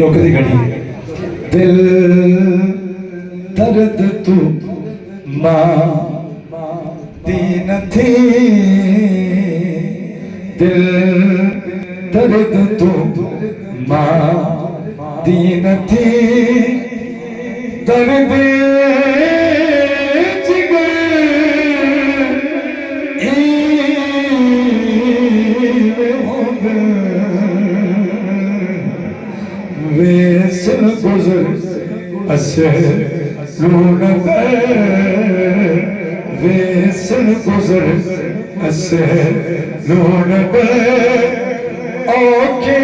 रोकती घड़ी दिल दर्द तू मां दीन थी दिल दर्द तू मां दीन थी दर्द गुजर असे लून वेसन गुजर असे लून ओके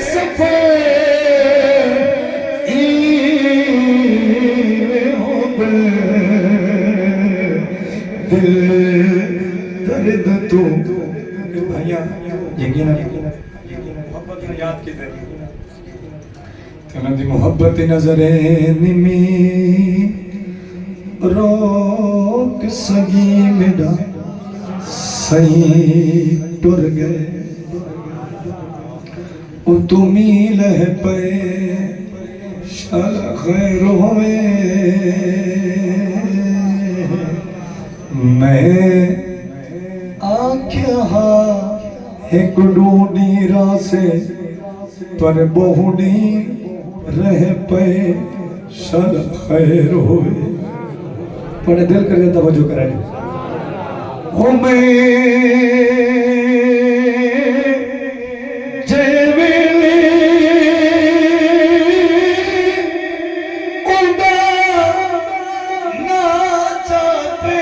सफर दिल दर्द तू भैया यकीन याद की तनदी मोहब्बत नजरे निमी रोक सगी मेरा सही टुर गए ओ तुमी लह पे शल खैर होवे मैं आख्या एक डूडी रासे पर बहुडी रह पे शल खैर होवे पर दिल कर तवज्जो कराए हो मैं जेवेले उड़ा ना चाहते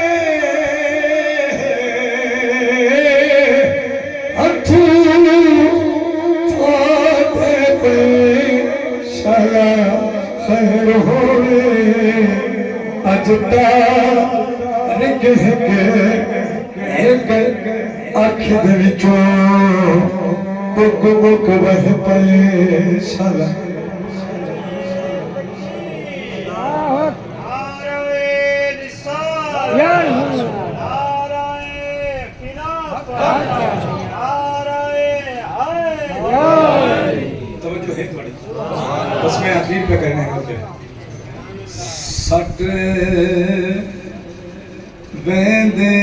अथू फाते पे शल खैर होवे अजता रिक एक अख दे विचों बुक बुक वह पे शल बस मैं आखिर पे कहने का सट वेंदे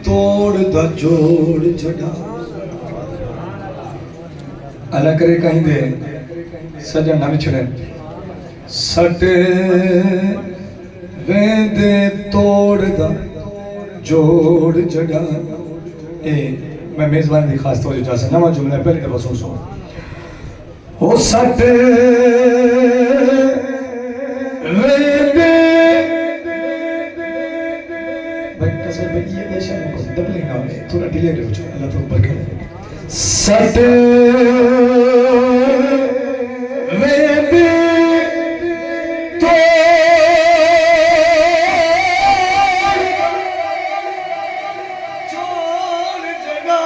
तोड़ दा जोड़ छड़ा अला करे कहीं दे सजन ना छड़े सट वेंदे तोड़ दा जोड़ छड़ा ए मैं मेजबान दी खास तौर जा नवा जुमला पहले दफा सुन ओ सट वेंदे थोड़ा डिले हो जाए अल्लाह तो बरकत सट वेंदे तो जोड़ जड़ा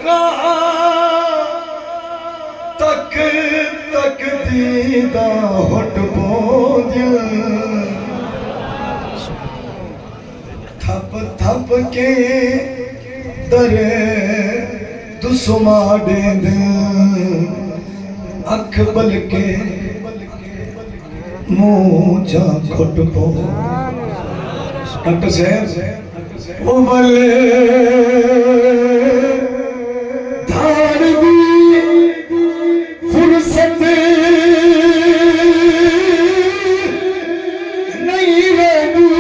राह तक तक दीदा हट बोझ थप के दरे दुसमा देंद अख बल के मुँह जा खुट पो डॉक्टर साहब ओ बले धार दी फुर्सत नहीं रहती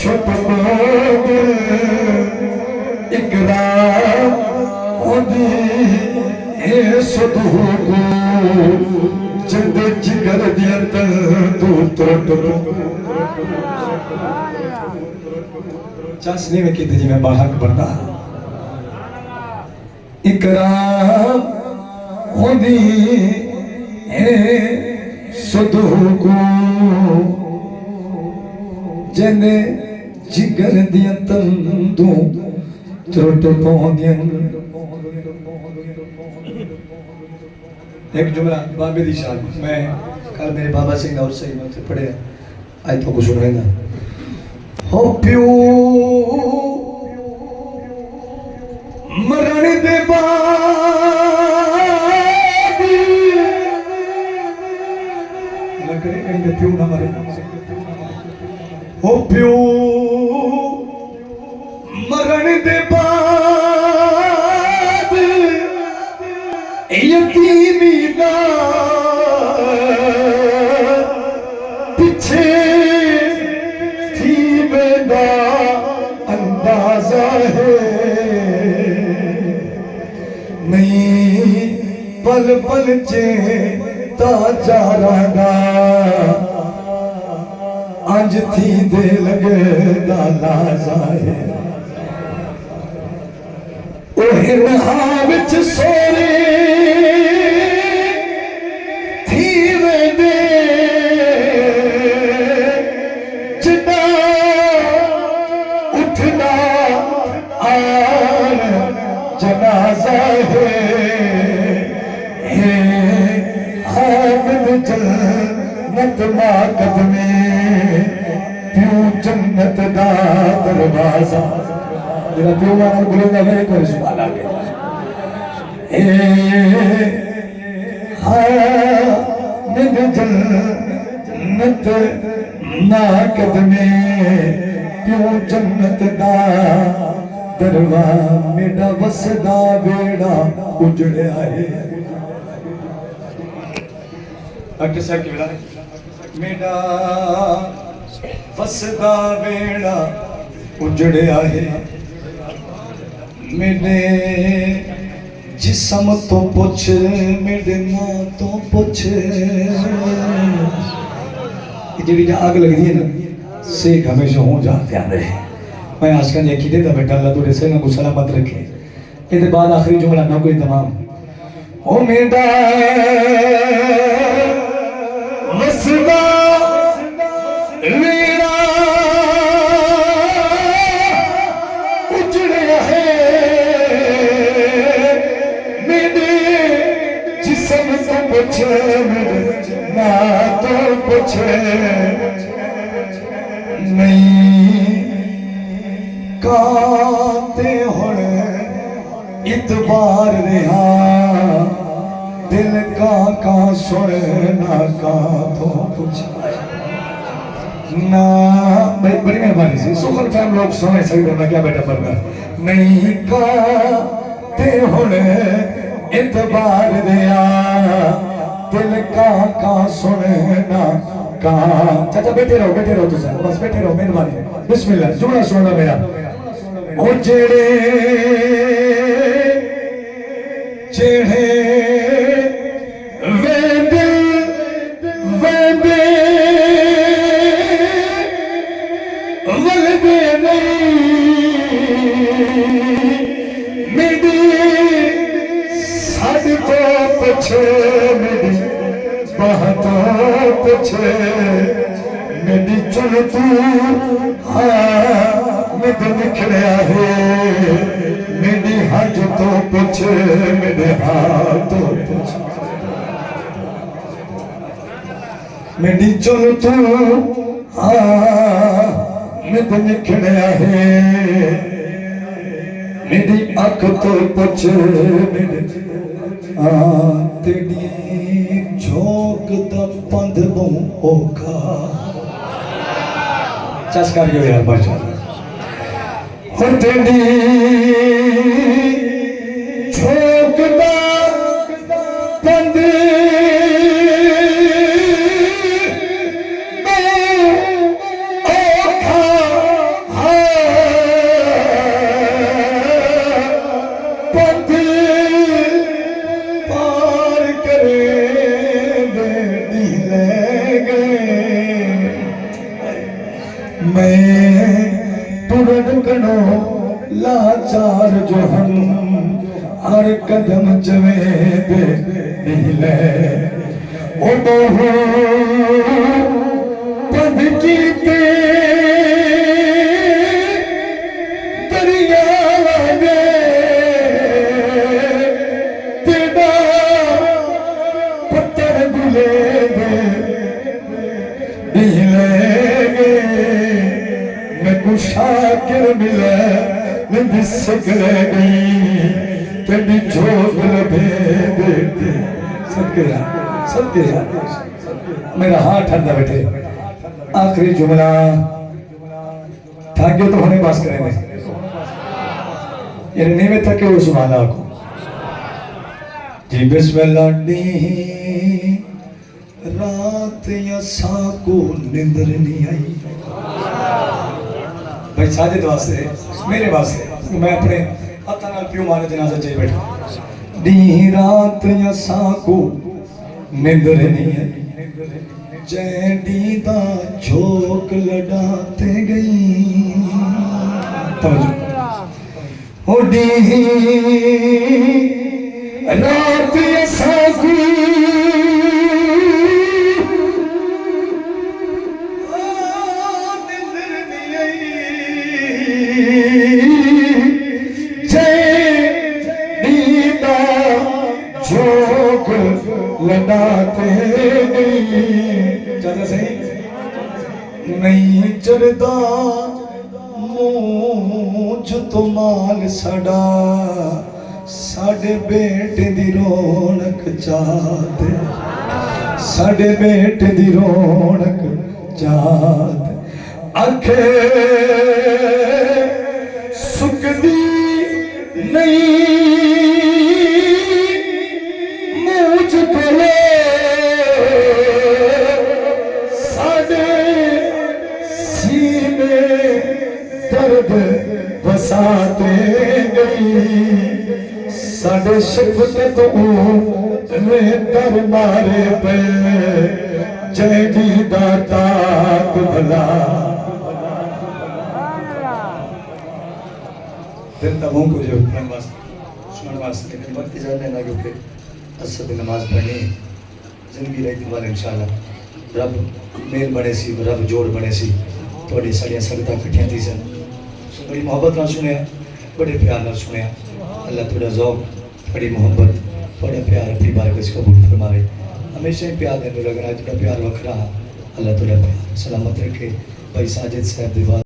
छुप इकरार होदी है सुधू को जिंद जिगर दिया तू चाशनी में कहते जी मैं बाहर बढ़ता इकरार होदी है सुधू को जने जिगर दिया तंदू त्रुट पौंदियन एक जुमला बाबे दी शान मैं कल मेरे बाबा सिंह और सही में उसे पढ़े आज तो कुछ सुनाएगा हो प्यो मरण दे बाद मैं करे कहीं पे प्यो ना मरे हो प्यो मरण दे बाद यतीमी दा पीछे थी बेदा अंदाजा है नहीं पल पल चेता जा रहा आज थी दे लगे लाजा है ओ हिरहा विच सोरे थी वेंदे जिदा उठना आन जनाजा है हामिद जन्नत मा कदमे प्यू जन्नत दा दरवाजा जरा प्यो मारा बोलेगा मेरे को सुभान आगे हामिद जन्नत मा कदमे प्यू जन्नत दा दरवा मेरा वसदा बेड़ा उजड़या है डॉक्टर साहब की बेड़ा मेरा वसदा बेड़ा उजड़या है मेरे जिस्म तो पुछ मेरे मां तो पुछ जी आग लगती है ना सेक हमेशा हो जाते हैं मैं आज कल यकीन था बेटा अल्लाह तुझे से ना को सलामत रखे इसके बाद आखिरी जुमला ना कोई तमाम ओ मेरा वसदा मेरा उजड़या है मेरे जिस्म तो पुछ मेरे ना तो पुछ नहीं काते हुण इतबार रहा दिल का सुनना का तो कुछ ना बड़ी मेहरबानी से सुखल फैम लोग सुने सही बोलना क्या बेटा पढ़ना नहीं काते हुण इतबार रहा दिल का सुनना का चाचा बैठे रहो तुझे बस बैठे रहो मेहरबानी बिस्मिल्लाह जुमला सुनना मेरा ओ जेड़े जेड़े वेंदे वेंदे वलदे नहीं मेरी साड तो पुछे मेरी बाह तो पुछे मेरी चुन तू में तो निकलिया है मेरी हज तो पुछे मेरे हाथ तो पुछे मेरी चुन तू में तो निकलिया है मेरी अख तो पुछे मेरे तेरी झोंक दा पंध बहु औखा चस्का भी यार बचा हो तेरी झोंक दा पंध औखा पंध पार करे मैं तुरंत कनो लाचार जो हम हर कदम चवे दे नहीं ले ओ बहु पद की दरिया दे तेरा मिलेंगे मैं कुशाकिर मिले निंद सिकरेगी तेरी जोग लबे बेटे सबके यार मेरा हाथ ठंडा बैठे आखिरी जुमला थक गए तो होने पास करेंगे यानी नहीं में थके वो सुभान अल्लाह को जी बिस्मिल्लाह नी रात या साको निंदर नहीं आई भाई साजिद वास्ते मेरे वास्ते मैं अपने हत्था नाल प्यो मारे जनाजा च बैठा दी रात या साको निंदर नहीं आई जैडी दा झोंक लड़ाते गई हो दी रात या साको लड़ाते ज्यादा सही नहीं चढ़दा मुझ तो माल साडा साडे बेटे दी रौनक चाहते साडे बेटे दी रौनक चाहते आखे सुकदी नहीं बसाते गई साढ़े शिफ्ट तो दर मारे पे जैदी दाता भला दिल तबों को जो सुनने वास्ते वक्त इजाजत ना क्योंकि असर की नमाज पढ़नी जिंदगी रहती वाले इंशाल्लाह रब मेल बने सी रब जोड़ बने सी थोड़ी साड़ियाँ संगतां कट्ठियां थी सन बड़ी मोहब्बत ना सुने बड़े प्यार ना सुने अल्लाह थोड़ा ज़ौक़ बड़ी मोहब्बत बड़ा प्यार अपनी बारगाह से कबूल फरमावे हमेशा ही प्यार देने लगना थोड़ा प्यार वखरा अल्लाह थोड़ा प्यार सलामत रखे भाई साजिद साहब दी